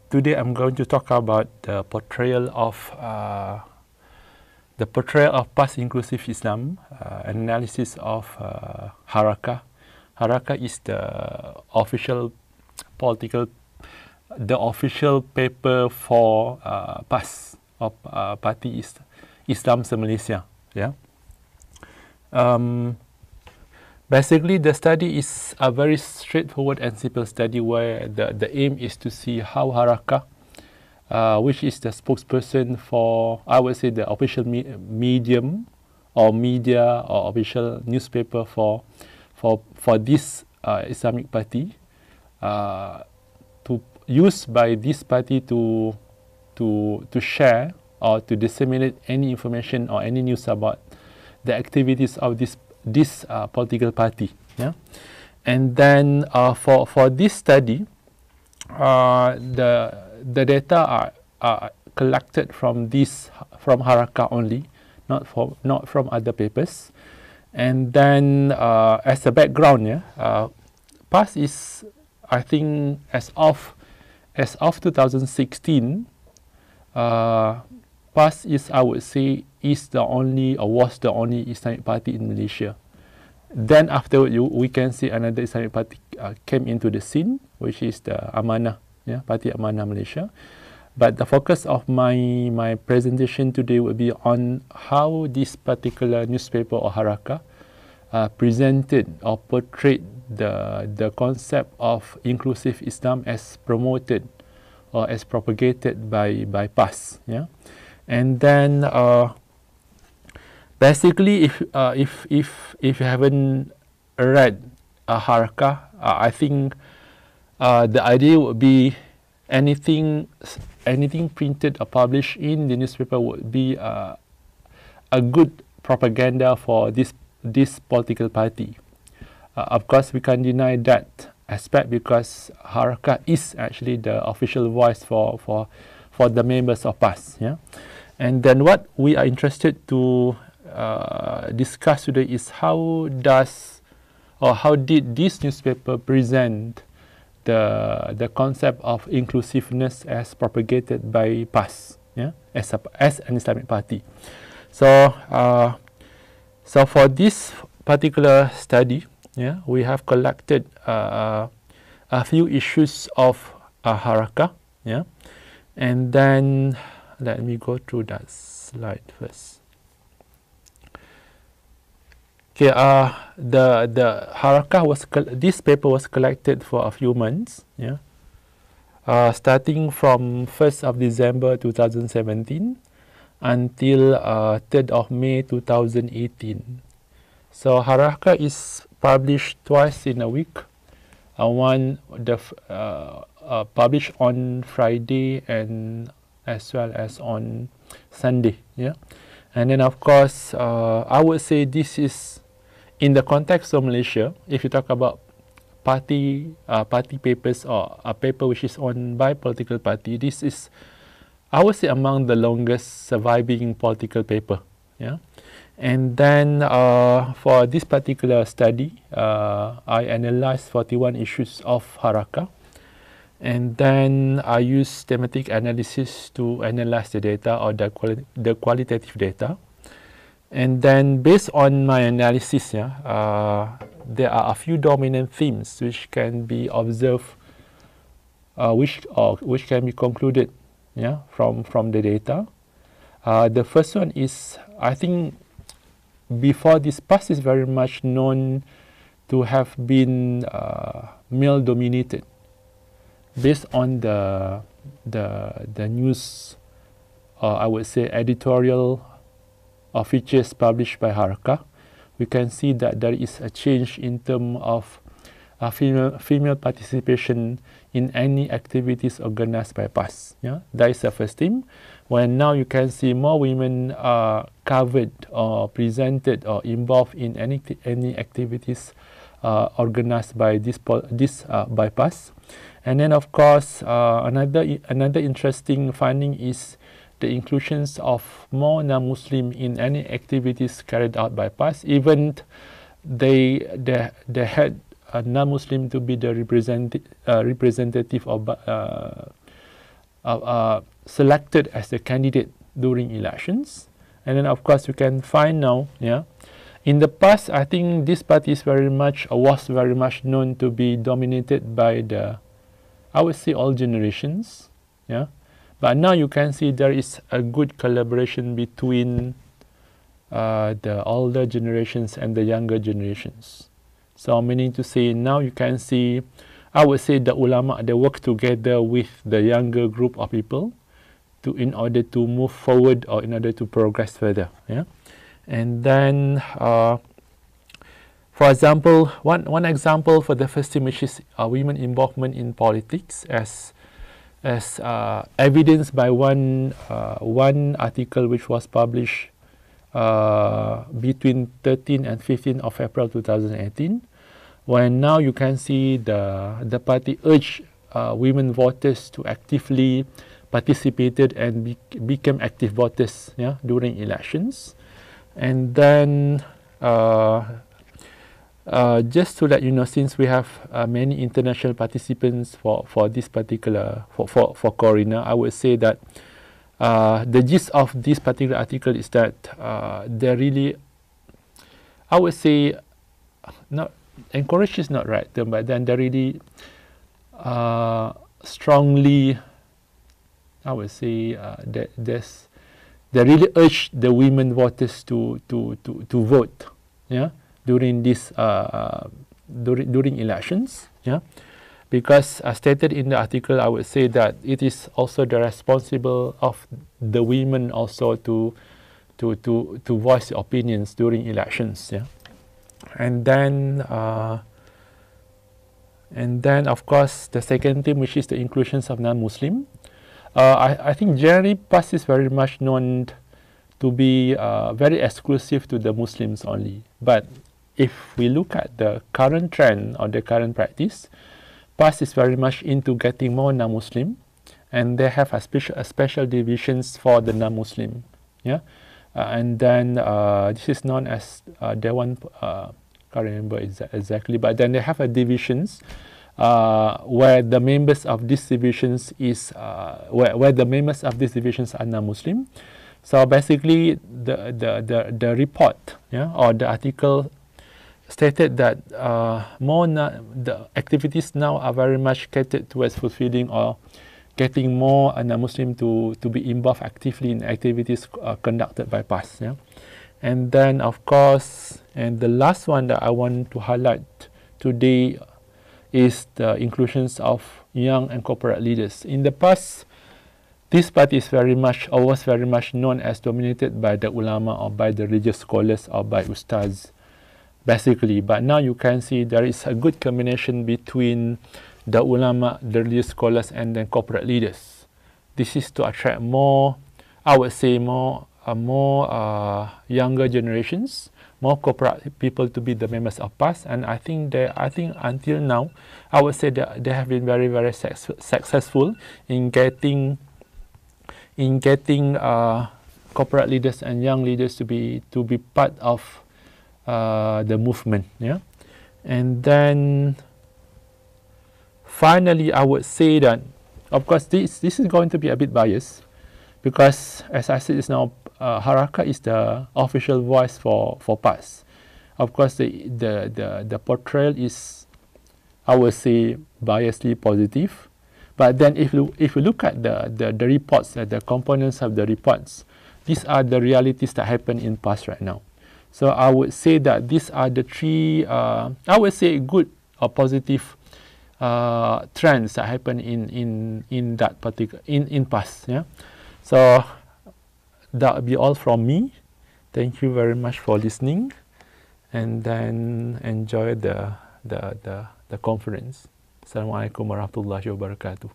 Today I'm going to talk about the portrayal of past inclusive Islam, analysis of Harakah. Harakah is the official paper for PAS of Parti Islam se-Malaysia. Yeah. Basically, the study is a very straightforward and simple study where the aim is to see how Harakah, which is the spokesperson for, I would say, the official medium or media or official newspaper for this Islamic party, to use by this party to share or to disseminate any information or any news about the activities of this political party. Yeah, and then for this study, the data are collected from Harakah only, not from other papers. And then as a background, yeah, PAS is, I think, as of 2016, PAS is, I would say, is the only or was the only Islamic party in Malaysia. Then after we can see another Islamic party came into the scene, which is the Amanah, yeah, Parti Amanah Malaysia. But the focus of my presentation today will be on how this particular newspaper or Harakah presented or portrayed the concept of inclusive Islam as promoted or as propagated by PAS. Yeah, and then basically, if you haven't read Harakah, I think the idea would be anything printed or published in the newspaper would be a good propaganda for this political party. Of course, we can't deny that aspect because Harakah is actually the official voice for the members of PAS. Yeah, and then what we are interested to discuss today is how did this newspaper present the concept of inclusiveness as propagated by PAS, yeah, as an Islamic party. So for this particular study, yeah, we have collected a few issues of Harakah, yeah, and then let me go through that slide first. Okay, the Harakah this paper was collected for a few months, yeah, starting from 1st of December 2017 until 3rd of May 2018. So Harakah is published twice in a week. One published on Friday and as well as on Sunday. Yeah, and then of course I would say this is in the context of Malaysia. If you talk about party papers or a paper which is owned by political party, this is, I would say, among the longest surviving political paper. Yeah, and then for this particular study, I analyzed 41 issues of Harakah, and then I used thematic analysis to analyze the data or the qualitative data. And then based on my analysis, yeah, there are a few dominant themes which can be observed, which can be concluded, yeah, from the data. The first one is, I think, before this, PAS is very much known to have been male dominated, based on the news, I would say, editorial or features published by Harakah. We can see that there is a change in terms of female participation in any activities organized by PAS. Yeah, that is the first theme. When now you can see more women are covered or presented or involved in any activities organized by by PAS. And then of course another interesting finding is the inclusions of more non-Muslim in any activities carried out by PAS. Even they had a non-Muslim to be the representative of selected as a candidate during elections. And then of course you can find now, yeah, in the past I think this party is very much was very much known to be dominated by the, I would say, all generations, yeah. But now you can see there is a good collaboration between the older generations and the younger generations. So meaning to say now you can see, I would say the ulama, they work together with the younger group of people to, in order to move forward or in order to progress further, yeah. And then for example, one example for the first thing, which is women involvement in politics, as evidenced by one article which was published between 13 and 15 of April 2018, when now you can see the party urged women voters to actively participated and became active voters, yeah, during elections. And then just to let you know, since we have many international participants for this particular, for CORENA, I would say that the gist of this particular article is that they really, I would say, not encourage is not right term, but then they really strongly, I would say, they really urge the women voters to vote, yeah, during this during elections, yeah, because as stated in the article, I would say that it is also the responsible of the women also to voice opinions during elections, yeah. And then of course the second thing, which is the inclusions of non-Muslim. I think generally PAS is very much known to be very exclusive to the Muslims only. But if we look at the current trend or the current practice, PAS is very much into getting more non-Muslim, and they have a special divisions for the non-Muslim. Yeah, and then this is known as Dewan. Can't remember exactly, but then they have a divisions. Where the members of these divisions is where the members of these divisions are non-Muslim. So basically, the report, yeah, or the article stated that the activities now are very much catered towards fulfilling or getting more non-Muslim to be involved actively in activities conducted by PAS. Yeah, and then of course, and the last one that I want to highlight today is the inclusions of young and corporate leaders. In the past, this party is very much, or was very much known as dominated by the ulama or by the religious scholars or by ustaz, basically. But now you can see there is a good combination between the ulama, the religious scholars, and then corporate leaders. This is to attract more, I would say, more younger generations, more corporate people to be the members of PAS, and I think until now, I would say that they have been very, very successful in getting corporate leaders and young leaders to be part of the movement. Yeah, and then finally, I would say that, of course, this is going to be a bit biased, because as I said just now, Harakah is the official voice for PAS. Of course, the portrayal is, I would say, biasly positive. But then if you look at the reports, the components of the reports, these are the realities that happen in PAS right now. So I would say that these are the three, I would say, good or positive trends that happen in that particular in PAS. Yeah. So that will be all from me. Thank you very much for listening, and then enjoy the conference. Assalamualaikum warahmatullahi wabarakatuh.